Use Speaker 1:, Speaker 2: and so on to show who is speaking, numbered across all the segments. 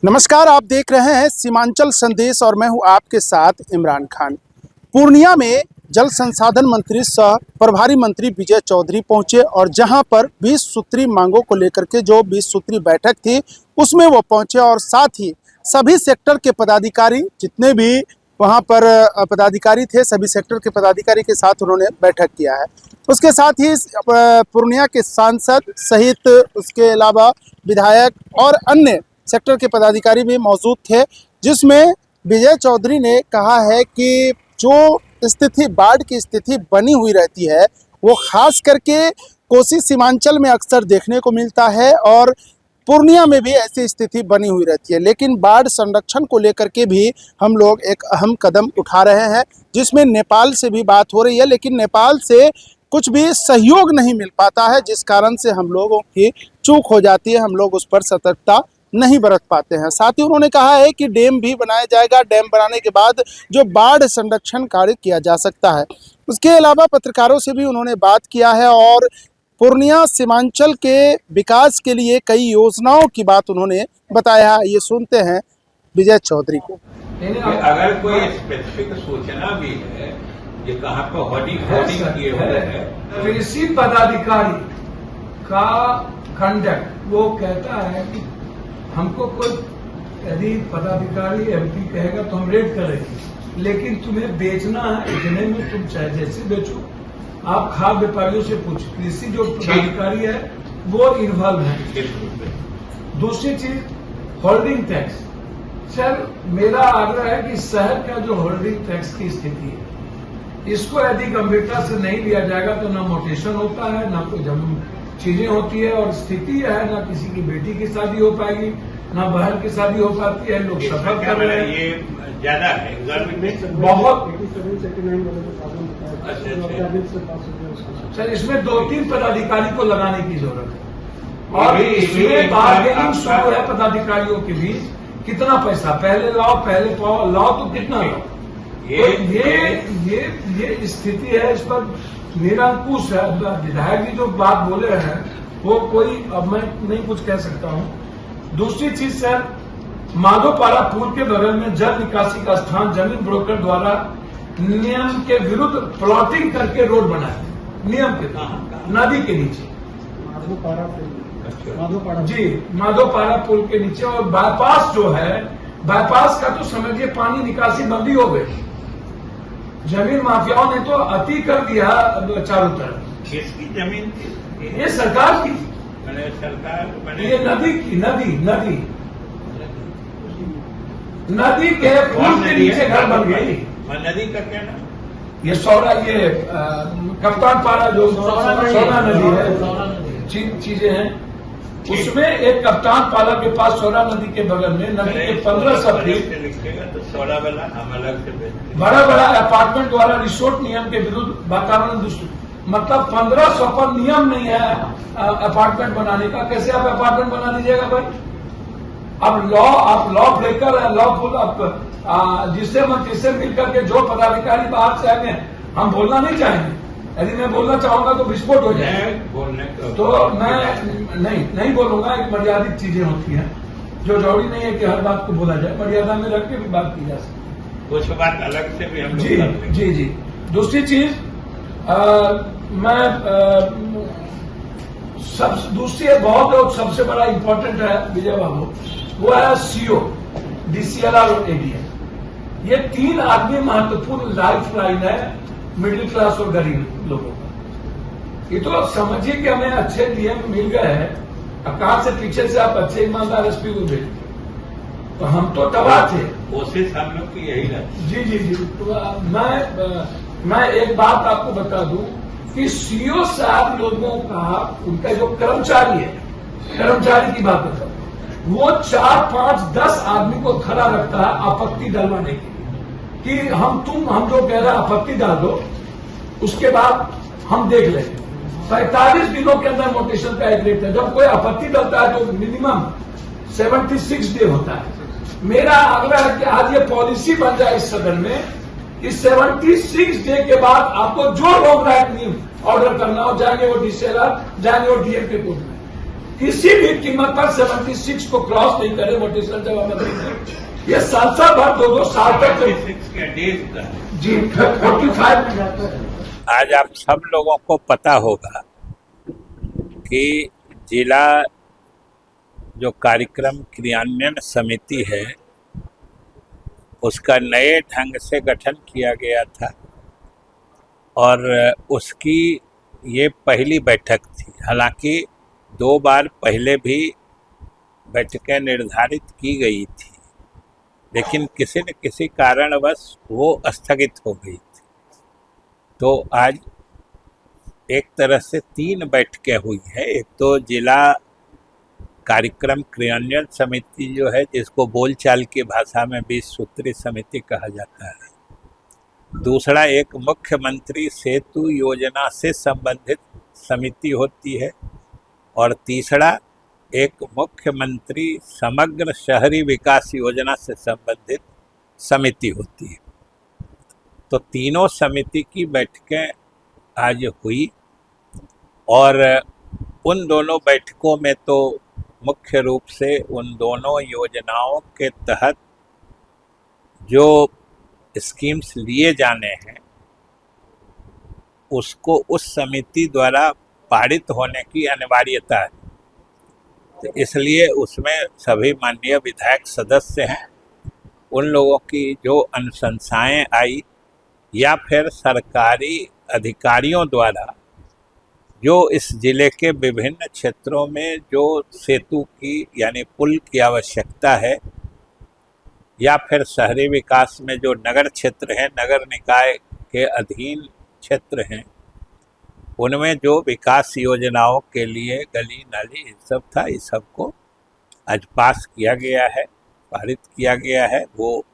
Speaker 1: नमस्कार, आप देख रहे हैं सीमांचल संदेश और मैं हूं आपके साथ इमरान खान। पूर्णिया में जल संसाधन मंत्री सह प्रभारी मंत्री विजय चौधरी पहुंचे और जहां पर 20 सूत्री मांगों को लेकर के जो 20 सूत्री बैठक थी उसमें वो पहुंचे और साथ ही सभी सेक्टर के पदाधिकारी जितने भी वहां पर पदाधिकारी थे सभी सेक्टर के पदाधिकारी के साथ उन्होंने बैठक किया है। उसके साथ ही पूर्णिया के सांसद सहित उसके अलावा विधायक और अन्य सेक्टर के पदाधिकारी भी मौजूद थे, जिसमें विजय चौधरी ने कहा है कि जो स्थिति बाढ़ की स्थिति बनी हुई रहती है वो खास करके कोसी सीमांचल में अक्सर देखने को मिलता है और पूर्णिया में भी ऐसी स्थिति बनी हुई रहती है, लेकिन बाढ़ संरक्षण को लेकर के भी हम लोग एक अहम कदम उठा रहे हैं, जिसमें नेपाल से भी बात हो रही है, लेकिन नेपाल से कुछ भी सहयोग नहीं मिल पाता है, जिस कारण से हम लोगों की चूक हो जाती है, हम लोग उस पर सतर्कता नहीं बरत पाते हैं। साथ ही उन्होंने कहा है कि डैम भी बनाया जाएगा, डैम बनाने के बाद जो बाढ़ संरक्षण कार्य किया जा सकता है। उसके अलावा पत्रकारों से भी उन्होंने बात किया है और पूर्णिया सीमांचल के विकास के लिए कई योजनाओं की बात उन्होंने बताया। ये सुनते हैं विजय चौधरी को।
Speaker 2: अगर कोई स्पेसिफिक सूचना भी है ये कहाँ पर होर्डिंग किए हुए हैं,
Speaker 3: कृषि पदाधिकारी का कंडक्ट वो कहता है कि हमको कोई यदि पदाधिकारी एमपी कहेगा तो हम रेड करेंगे, लेकिन तुम्हें बेचना है इतने में तुम चाहे जैसे बेचो। आप खाद्य व्यापारियों से पूछ, कृषि जो पदाधिकारी है वो इन्वॉल्व है। दूसरी चीज होल्डिंग टैक्स। सर मेरा आग्रह है कि शहर का जो होल्डिंग टैक्स की स्थिति है इसको यदि गंभीरता से नहीं लिया जाएगा तो ना मोटेशन होता है, ना कोई चीजें होती है और स्थिति है ना किसी की बेटी की शादी हो पाएगी, ना बहन की शादी हो पाती है। लोग सफर कर रहे हैं, ये
Speaker 2: ज्यादा है
Speaker 3: बहुत। सर इसमें 2-3 पदाधिकारी को लगाने की जरूरत है और इसमें बार्गेनिंग शुरू है पदाधिकारियों के बीच। कितना पैसा पहले लाओ, पहले पाओ, लाओ तो कितना लाओ। ये स्थिति है, इस पर निरंकुश है। विधायक जी जो बात बोले हैं वो कोई अब मैं नहीं कुछ कह सकता हूं। दूसरी चीज सर, माधोपारा पुल के बगल में जल निकासी का स्थान जमीन ब्रोकर द्वारा नियम के विरुद्ध प्लॉटिंग करके रोड बनाया, नियम के नदी के नीचे जी माधोपारा पुल के नीचे। और बाईपास जो है, बाईपास का तो समझिए पानी निकासी बंदी हो गई। जमीन माफियाओं ने तो अति कर दिया चारों तरफ।
Speaker 2: किसकी जमीन थी?
Speaker 3: ये सरकार की,
Speaker 2: सरकार
Speaker 3: ये नदी की, नदी के पुल के नीचे घर बन गई।
Speaker 2: नदी का क्या नाम?
Speaker 3: ये कप्तान पारा जो सोना नदी है, चीजें हैं उसमें एक कप्तान पारा के पास सोना नदी के बगल में नदी के 1500 फीट
Speaker 2: तो सोना वाला हम अलग से
Speaker 3: बड़ा बड़ा अपार्टमेंट द्वारा रिसोर्ट नियम के विरुद्ध वातावरण दूषित, मतलब 1500 पर नियम नहीं है अपार्टमेंट बनाने का। कैसे आप अपार्टमेंट बना दीजिएगा भाई? अब आप लॉ ब्रेकर है, लॉफुल आप जिससे मंत्री से मिलकर के जो पदाधिकारी बाहर से आएंगे हम बोलना नहीं चाहेंगे। यदि मैं बोलना चाहूंगा तो विस्फोट हो जाएगा, तो मैं नहीं बोलूंगा। एक मर्यादित चीजें होती हैं जो जरूरी नहीं है कि हर बात को बोला जाए, मर्यादा में रख के भी बात की जा सकती है।
Speaker 2: कुछ बात अलग से भी हम
Speaker 3: जी। दूसरी चीज दूसरी बहुत सबसे बड़ा इम्पोर्टेंट है विजय बाबू, वो है सीओ डीसीएलआर और एडीएम। ये 3 आदमी महत्वपूर्ण लाइफ लाइन है मिडिल क्लास और गरीब लोगों का। ये तो समझिए कि हमें अच्छे डीएम मिल गए हैं, अब कहां से पीछे से आप अच्छे ईमानदार एसपी को भेज, तो हम तो तबाह थे।
Speaker 2: कोशिश हम लोग की यही रहती।
Speaker 3: जी। तो मैं एक बात आपको बता दूं कि सीओ साहब लोगों का उनका जो कर्मचारी है, कर्मचारी की बात बताऊं, वो 4, 5, 10 आदमी को खड़ा रखता है आपत्ति डलवाने के लिए कि हम जो कह रहे हैं आपत्ति डाल दो, उसके बाद हम देख लेंगे। 45 दिनों के अंदर नोटिशन का एक रेट है। जब कोई आपत्ति डालता है तो मिनिमम 76 डे होता है। मेरा आग्रह है कि आज ये पॉलिसी बन जाए इस सदन में कि 76 डे के बाद आपको जो रोक राइट ऑर्डर करना हो, जाएंगे वो डीसीएलआर, जाएंगे वो डीएम के कोर्ट में। किसी भी कीमत पर 76 को क्रॉस नहीं करे वोटेशन जब मंत्री ने। ये साल भर 2-2 साल तक
Speaker 2: 46 के डेज का
Speaker 3: जी 45
Speaker 4: आज आप सब लोगों को पता होगा कि जिला जो कार्यक्रम क्रियान्वयन समिति है उसका नए ढंग से गठन किया गया था और उसकी ये पहली बैठक थी। हालांकि 2 बार पहले भी बैठकें निर्धारित की गई थी, लेकिन किसी न किसी कारणवश वो स्थगित हो गई थी। तो आज एक तरह से 3 बैठकें हुई हैं। एक तो जिला कार्यक्रम क्रियान्वयन समिति जो है, जिसको बोलचाल की भाषा में 20 सूत्री समिति कहा जाता है। दूसरा एक मुख्यमंत्री सेतु योजना से संबंधित समिति होती है और तीसरा एक मुख्यमंत्री समग्र शहरी विकास योजना से संबंधित समिति होती है। तो तीनों समिति की बैठकें आज हुई और उन दोनों बैठकों में तो मुख्य रूप से उन दोनों योजनाओं के तहत जो स्कीम्स लिए जाने हैं उसको उस समिति द्वारा पारित होने की अनिवार्यता है। तो इसलिए उसमें सभी माननीय विधायक सदस्य हैं। उन लोगों की जो अनुशंसाएं आई या फिर सरकारी अधिकारियों द्वारा जो इस जिले के विभिन्न क्षेत्रों में जो सेतु की यानी पुल की आवश्यकता है या फिर शहरी विकास में जो नगर क्षेत्र हैं, नगर निकाय के अधीन क्षेत्र हैं, उनमें जो विकास योजनाओं के लिए गली नाली ये सब था, इस सबको आज पास किया गया है, पारित किया गया है। वो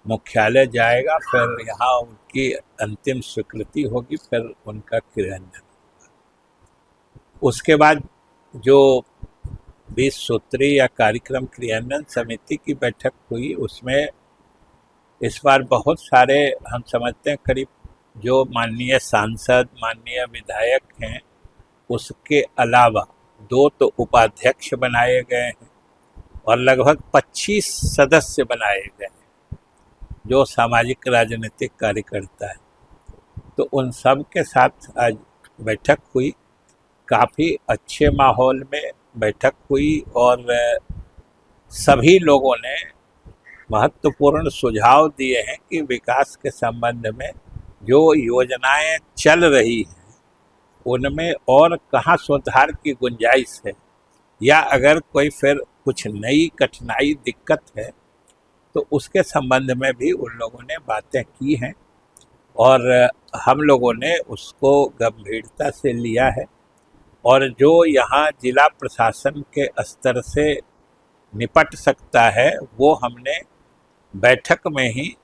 Speaker 4: मुख्यालय जाएगा, फिर यहाँ उनकी अंतिम स्वीकृति होगी, फिर उनका क्रियान्वयन। उसके बाद जो 20 सूत्री या कार्यक्रम क्रियान्वयन समिति की बैठक हुई, उसमें इस बार बहुत सारे हम समझते हैं करीब जो माननीय सांसद, माननीय विधायक हैं, उसके अलावा 2 तो उपाध्यक्ष बनाए गए हैं और लगभग 25 सदस्य बनाए गए हैं जो सामाजिक राजनीतिक कार्यकर्ता है। तो उन सब के साथ आज बैठक हुई। काफ़ी अच्छे माहौल में बैठक हुई और सभी लोगों ने महत्वपूर्ण सुझाव दिए हैं कि विकास के संबंध में जो योजनाएं चल रही हैं उनमें और कहाँ सुधार की गुंजाइश है या अगर कोई फिर कुछ नई कठिनाई दिक्कत है तो उसके संबंध में भी उन लोगों ने बातें की हैं और हम लोगों ने उसको गंभीरता से लिया है। और जो यहाँ जिला प्रशासन के स्तर से निपट सकता है वो हमने बैठक में ही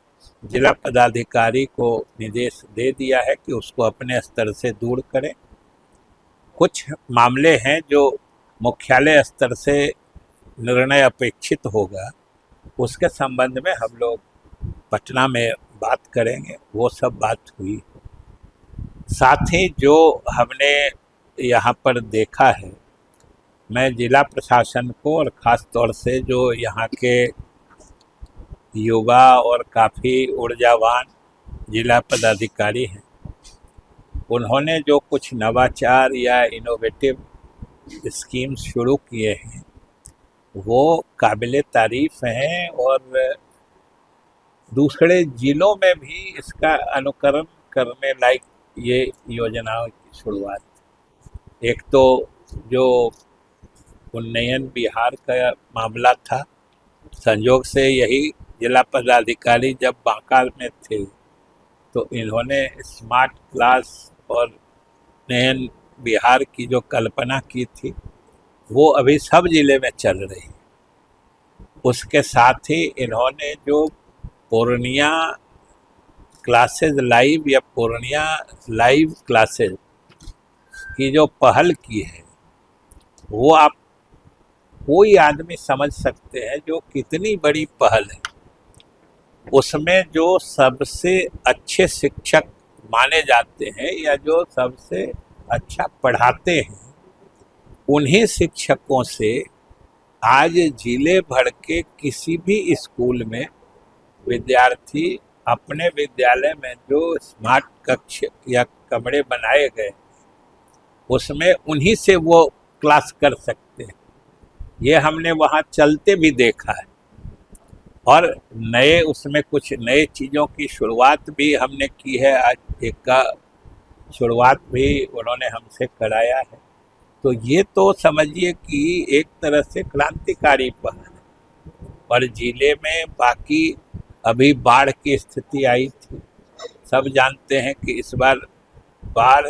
Speaker 4: जिला पदाधिकारी को निर्देश दे दिया है कि उसको अपने स्तर से दूर करें। कुछ मामले हैं जो मुख्यालय स्तर से निर्णय अपेक्षित होगा, उसके संबंध में हम लोग पटना में बात करेंगे। वो सब बात हुई। साथ ही जो हमने यहाँ पर देखा है, मैं जिला प्रशासन को और ख़ास तौर से जो यहाँ के युवा और काफ़ी ऊर्जावान जिला पदाधिकारी हैं, उन्होंने जो कुछ नवाचार या इनोवेटिव स्कीम्स शुरू किए हैं वो काबिले तारीफ़ हैं और दूसरे ज़िलों में भी इसका अनुकरण करने लायक ये योजनाओं की शुरुआत। एक तो जो उन्नयन बिहार का मामला था, संयोग से यही जिला पदाधिकारी जब बांका में थे तो इन्होंने स्मार्ट क्लास और उन्नयन बिहार की जो कल्पना की थी वो अभी सब जिले में चल रही है। उसके साथ ही इन्होंने जो पूर्णिया क्लासेज लाइव या पूर्णिया लाइव क्लासेज की जो पहल की है वो आप कोई आदमी समझ सकते हैं जो कितनी बड़ी पहल है। उसमें जो सबसे अच्छे शिक्षक माने जाते हैं या जो सबसे अच्छा पढ़ाते हैं उन्हीं शिक्षकों से आज जिले भर के किसी भी स्कूल में विद्यार्थी अपने विद्यालय में जो स्मार्ट कक्ष या कमरे बनाए गए उसमें उन्हीं से वो क्लास कर सकते हैं। ये हमने वहाँ चलते भी देखा है और नए उसमें कुछ नए चीज़ों की शुरुआत भी हमने की है। आज एक का शुरुआत भी उन्होंने हमसे कराया है। तो ये तो समझिए कि एक तरह से क्रांतिकारी पहल है। और जिले में बाकी अभी बाढ़ की स्थिति आई थी, सब जानते हैं कि इस बार बाढ़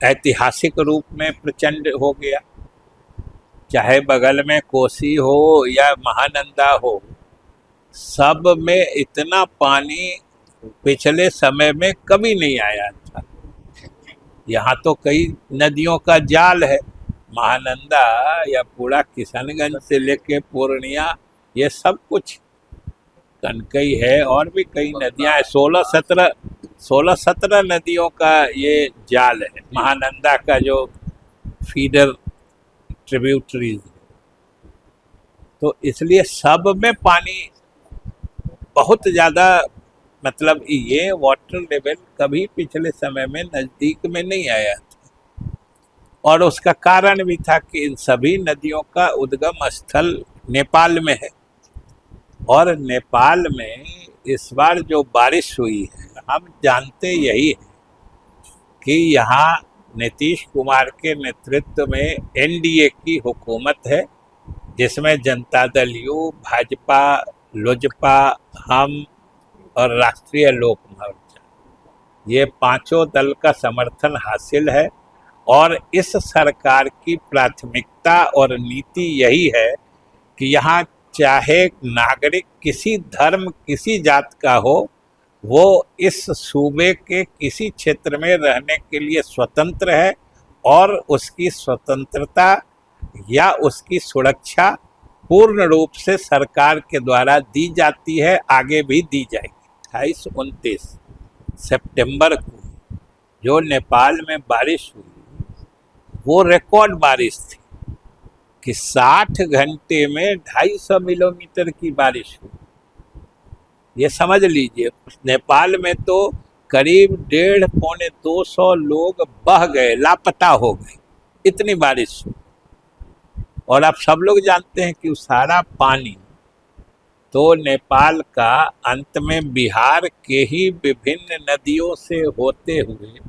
Speaker 4: ऐतिहासिक रूप में प्रचंड हो गया। चाहे बगल में कोसी हो या महानंदा हो, सब में इतना पानी पिछले समय में कभी नहीं आया था। यहाँ तो कई नदियों का जाल है, महानंदा या पूरा किशनगंज से लेके पूर्णिया, ये सब कुछ कनकई है और भी कई नदियाँ हैं। 16-17 नदियों का ये जाल है, महानंदा का जो फीडर ट्रिब्यूटरीज। तो इसलिए सब में पानी बहुत ज़्यादा, मतलब ये वाटर लेवल कभी पिछले समय में नज़दीक में नहीं आया था। और उसका कारण भी था कि इन सभी नदियों का उद्गम स्थल नेपाल में है। और नेपाल में इस बार जो बारिश हुई है, हम जानते यही है कि यहाँ नीतीश कुमार के नेतृत्व में एनडीए की हुकूमत है, जिसमें जनता दल यू, भाजपा, लोजपा, हम और राष्ट्रीय लोक मोर्चा, ये पांचों दल का समर्थन हासिल है। और इस सरकार की प्राथमिकता और नीति यही है कि यहाँ चाहे नागरिक किसी धर्म किसी जात का हो, वो इस सूबे के किसी क्षेत्र में रहने के लिए स्वतंत्र है और उसकी स्वतंत्रता या उसकी सुरक्षा पूर्ण रूप से सरकार के द्वारा दी जाती है, आगे भी दी जाएगी। 28-29 सितंबर को जो नेपाल में बारिश हुई वो रिकॉर्ड बारिश थी कि 60 घंटे में 250 मिलीमीटर की बारिश हुई। ये समझ लीजिए, नेपाल में तो करीब 150-200 लोग बह गए, लापता हो गए, इतनी बारिश हुई। और आप सब लोग जानते हैं कि सारा पानी तो नेपाल का अंत में बिहार के ही विभिन्न नदियों से होते हुए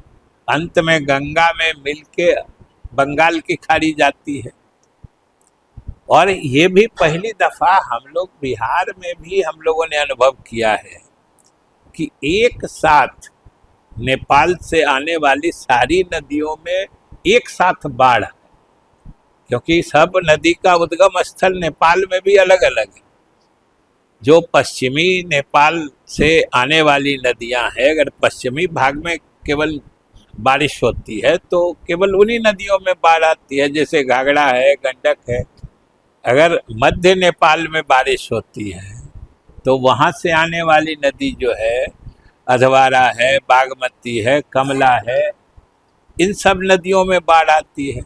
Speaker 4: अंत में गंगा में मिलके बंगाल की खाड़ी जाती है। और ये भी पहली दफ़ा हम लोग बिहार में भी हम लोगों ने अनुभव किया है कि एक साथ नेपाल से आने वाली सारी नदियों में एक साथ बाढ़, क्योंकि सब नदी का उद्गम स्थल नेपाल में भी अलग अलग है। जो पश्चिमी नेपाल से आने वाली नदियां हैं, अगर पश्चिमी भाग में केवल बारिश होती है तो केवल उन्हीं नदियों में बाढ़ आती है, जैसे घाघरा है, गंडक है। अगर मध्य नेपाल में बारिश होती है तो वहाँ से आने वाली नदी जो है, अधवारा है, बागमती है, कमला है, इन सब नदियों में बाढ़ आती है।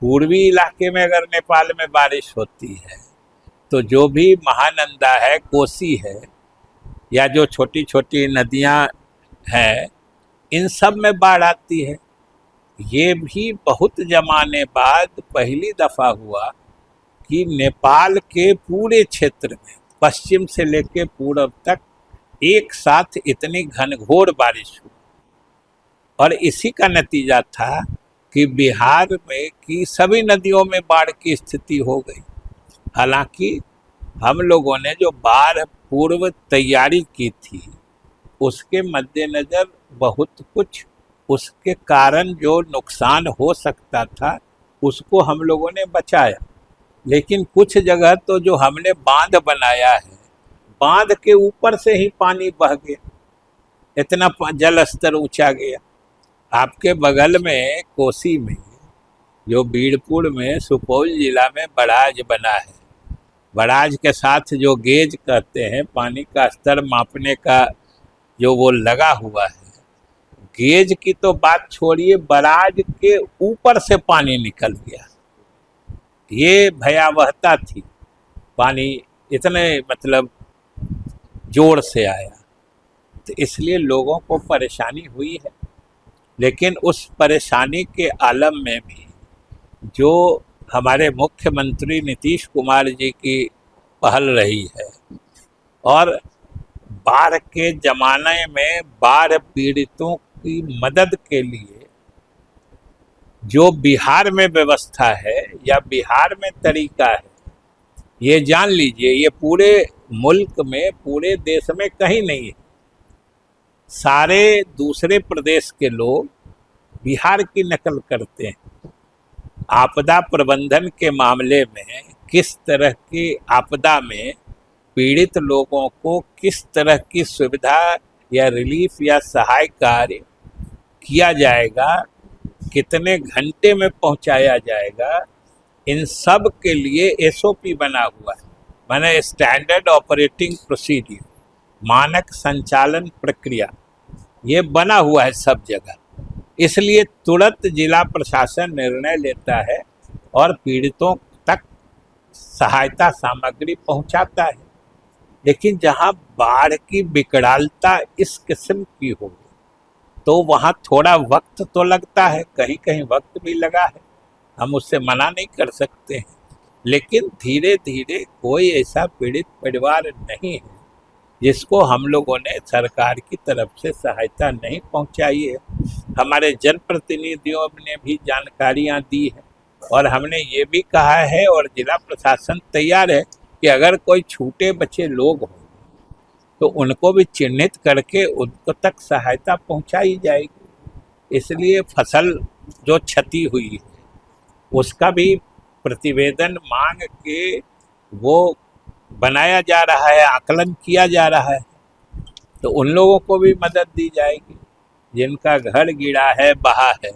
Speaker 4: पूर्वी इलाके में अगर नेपाल में बारिश होती है तो जो भी महानंदा है, कोसी है, या जो छोटी छोटी नदियाँ हैं, इन सब में बाढ़ आती है। ये भी बहुत जमाने बाद पहली दफ़ा हुआ कि नेपाल के पूरे क्षेत्र में पश्चिम से लेकर पूर्व तक एक साथ इतनी घनघोर बारिश हुई। और इसी का नतीजा था कि बिहार में की सभी नदियों में बाढ़ की स्थिति हो गई। हालांकि हम लोगों ने जो बाढ़ पूर्व तैयारी की थी उसके मद्देनज़र बहुत कुछ, उसके कारण जो नुकसान हो सकता था उसको हम लोगों ने बचाया। लेकिन कुछ जगह तो जो हमने बांध बनाया है, बांध के ऊपर से ही पानी बह गया, इतना जल स्तर ऊंचा गया। आपके बगल में कोसी में, जो बीड़पुर में, सुपौल जिला में बराज बना है, बराज के साथ जो गेज कहते हैं, पानी का स्तर मापने का जो वो लगा हुआ है, गेज की तो बात छोड़िए, बराज के ऊपर से पानी निकल गया। ये भयावहता थी, पानी इतने मतलब जोर से आया, तो इसलिए लोगों को परेशानी हुई है। लेकिन उस परेशानी के आलम में भी जो हमारे मुख्यमंत्री नीतीश कुमार जी की पहल रही है, और बाढ़ के ज़माने में बाढ़ पीड़ितों की मदद के लिए जो बिहार में व्यवस्था है या बिहार में तरीका है, ये जान लीजिए ये पूरे मुल्क में, पूरे देश में कहीं नहीं है। सारे दूसरे प्रदेश के लोग बिहार की नकल करते हैं। आपदा प्रबंधन के मामले में किस तरह की आपदा में पीड़ित लोगों को किस तरह की सुविधा या रिलीफ या सहाय कार्य किया जाएगा, कितने घंटे में पहुंचाया जाएगा, इन सब के लिए एसओपी बना हुआ है, माने स्टैंडर्ड ऑपरेटिंग प्रोसीडियर, मानक संचालन प्रक्रिया, ये बना हुआ है सब जगह। इसलिए तुरंत जिला प्रशासन निर्णय लेता है और पीड़ितों तक सहायता सामग्री पहुंचाता है। लेकिन जहां बाढ़ की विकरालता इस किस्म की हो तो वहां थोड़ा वक्त तो लगता है, कहीं कहीं वक्त भी लगा है, हम उससे मना नहीं कर सकते हैं। लेकिन धीरे धीरे कोई ऐसा पीड़ित परिवार नहीं है जिसको हम लोगों ने सरकार की तरफ से सहायता नहीं पहुंचाई है। हमारे जनप्रतिनिधियों ने भी जानकारियां दी है और हमने ये भी कहा है और जिला प्रशासन तैयार है कि अगर कोई छूटे बचे लोग हों तो उनको भी चिन्हित करके उनको तक सहायता पहुंचाई जाएगी। इसलिए फसल जो क्षति हुई है उसका भी प्रतिवेदन मांग के वो बनाया जा रहा है, आकलन किया जा रहा है, तो उन लोगों को भी मदद दी जाएगी। जिनका घर गिरा है, बहा है,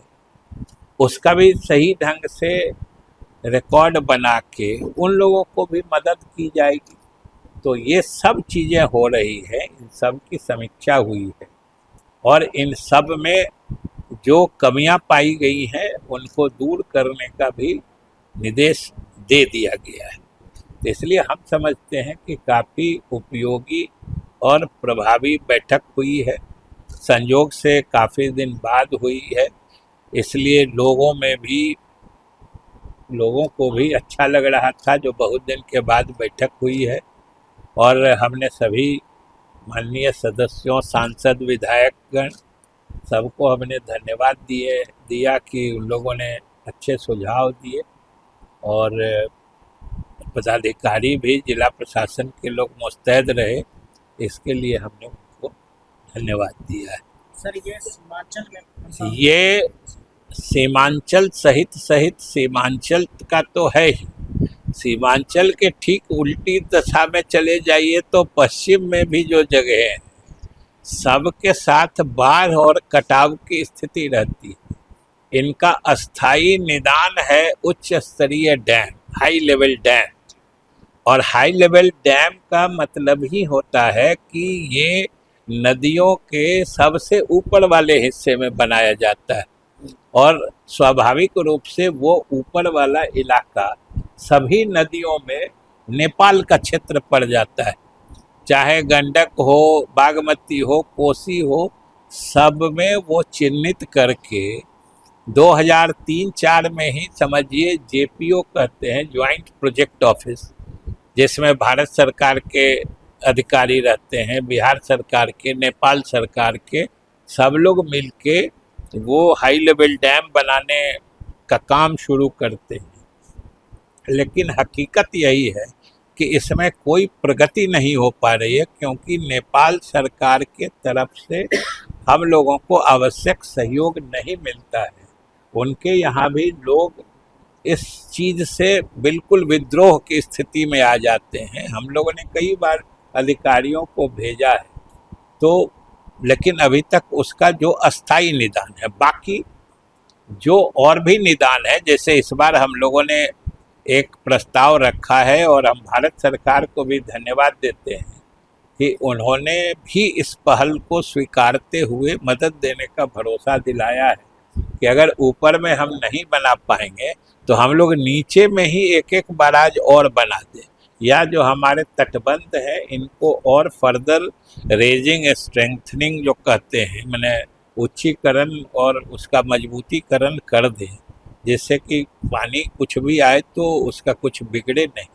Speaker 4: उसका भी सही ढंग से रिकॉर्ड बना के उन लोगों को भी मदद की जाएगी। तो ये सब चीज़ें हो रही है, इन सब की समीक्षा हुई है और इन सब में जो कमियां पाई गई हैं उनको दूर करने का भी निर्देश दे दिया गया है। इसलिए हम समझते हैं कि काफ़ी उपयोगी और प्रभावी बैठक हुई है। संयोग से काफ़ी दिन बाद हुई है, इसलिए लोगों को भी अच्छा लग रहा था जो बहुत दिन के बाद बैठक हुई है। और हमने सभी माननीय सदस्यों, सांसद, विधायकगण सबको हमने धन्यवाद दिया कि उन लोगों ने अच्छे सुझाव दिए और पदाधिकारी भी, जिला प्रशासन के लोग मुस्तैद रहे, इसके लिए हमने उनको धन्यवाद दिया है।
Speaker 1: सर ये सीमांचल में,
Speaker 4: ये सीमांचल सहित सीमांचल का तो है ही, सीमांचल के ठीक उल्टी दिशा में चले जाइए तो पश्चिम में भी जो जगह है सबके साथ बाढ़ और कटाव की स्थिति रहती है। इनका अस्थाई निदान है उच्च स्तरीय डैम, हाई लेवल डैम। और हाई लेवल डैम का मतलब ही होता है कि ये नदियों के सबसे ऊपर वाले हिस्से में बनाया जाता है और स्वाभाविक रूप से वो ऊपर वाला इलाका सभी नदियों में नेपाल का क्षेत्र पड़ जाता है, चाहे गंडक हो, बागमती हो, कोसी हो, सब में वो चिन्हित करके 2003-04 में ही समझिए जेपीओ कहते हैं, ज्वाइंट प्रोजेक्ट ऑफिस, जिसमें भारत सरकार के अधिकारी रहते हैं, बिहार सरकार के, नेपाल सरकार के, सब लोग मिलके वो हाई लेवल डैम बनाने का काम शुरू करते हैं। लेकिन हकीकत यही है कि इसमें कोई प्रगति नहीं हो पा रही है क्योंकि नेपाल सरकार के तरफ से हम लोगों को आवश्यक सहयोग नहीं मिलता है। उनके यहाँ भी लोग इस चीज़ से बिल्कुल विद्रोह की स्थिति में आ जाते हैं। हम लोगों ने कई बार अधिकारियों को भेजा है तो, लेकिन अभी तक उसका जो अस्थाई निदान है, बाकी जो और भी निदान है, जैसे इस बार हम लोगों ने एक प्रस्ताव रखा है और हम भारत सरकार को भी धन्यवाद देते हैं कि उन्होंने भी इस पहल को स्वीकारते हुए मदद देने का भरोसा दिलाया है कि अगर ऊपर में हम नहीं बना पाएंगे तो हम लोग नीचे में ही एक एक बैराज और बना दें, या जो हमारे तटबंध है इनको और फर्दर रेजिंग स्ट्रेंथनिंग जो कहते हैं, मैंने उच्चीकरण और उसका मजबूतीकरण कर दें, जिससे कि पानी कुछ भी आए तो उसका कुछ बिगड़े नहीं।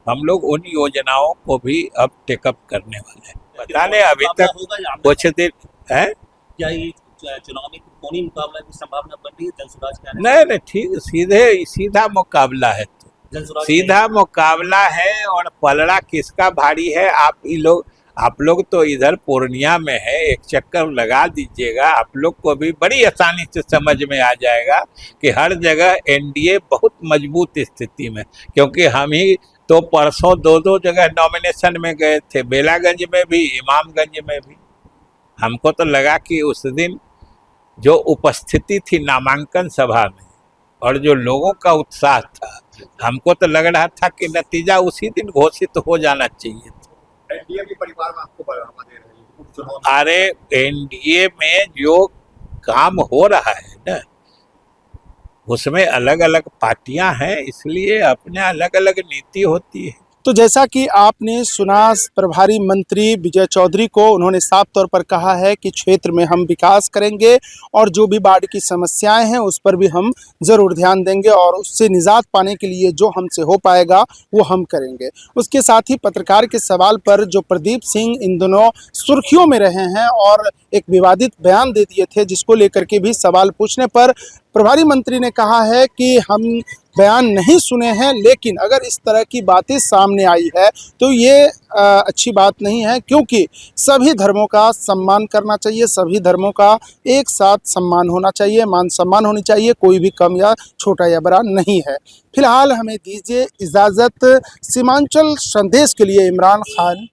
Speaker 4: हम लोग उन योजनाओं को भी अब टेकअप करने वाले हैं। पता नहीं अभी तक कुछ दिन है,
Speaker 5: क्या ये चुनाव में कोनी मुकाबला की संभावना बन रही है जनसुराज का?
Speaker 4: नहीं ठीक सीधा मुकाबला है, तो
Speaker 5: जनसुराज
Speaker 4: सीधा मुकाबला है। और पलड़ा किसका भारी है, आप लोग तो इधर पूर्णिया में है, एक चक्कर लगा दीजिएगा, आप लोग को भी बड़ी आसानी से समझ में आ जाएगा कि हर जगह एनडीए बहुत मजबूत स्थिति में, क्योंकि हम ही तो परसों दो जगह नॉमिनेशन में गए थे, बेलागंज में भी, इमामगंज में भी। हमको तो लगा कि उस दिन जो उपस्थिति थी नामांकन सभा में और जो लोगों का उत्साह था, हमको तो लग रहा था कि नतीजा उसी दिन घोषित हो जाना चाहिए था।
Speaker 6: एनडीए के परिवार में आपको बढ़ावा दे रहे हैं उपचुनाव?
Speaker 4: अरे एनडीए में जो काम हो रहा है ना, उसमें अलग अलग पार्टियां हैं, इसलिए अपने अलग अलग नीति होती है।
Speaker 1: तो जैसा कि आपने सुना, प्रभारी मंत्री विजय चौधरी को, उन्होंने साफ तौर पर कहा है कि क्षेत्र में हम विकास करेंगे और जो भी बाढ़ की समस्याएं हैं उस पर भी हम ज़रूर ध्यान देंगे और उससे निजात पाने के लिए जो हमसे हो पाएगा वो हम करेंगे। उसके साथ ही पत्रकार के सवाल पर जो प्रदीप सिंह इन दिनों सुर्खियों में रहे हैं और एक विवादित बयान दे दिए थे, जिसको लेकर के भी सवाल पूछने पर प्रभारी मंत्री ने कहा है कि हम बयान नहीं सुने हैं, लेकिन अगर इस तरह की बातें सामने आई है तो ये अच्छी बात नहीं है, क्योंकि सभी धर्मों का सम्मान करना चाहिए, सभी धर्मों का एक साथ सम्मान होना चाहिए, मान सम्मान होनी चाहिए, कोई भी कम या छोटा या बड़ा नहीं है। फिलहाल हमें दीजिए इजाज़त। सीमांचल संदेश के लिए इमरान खान।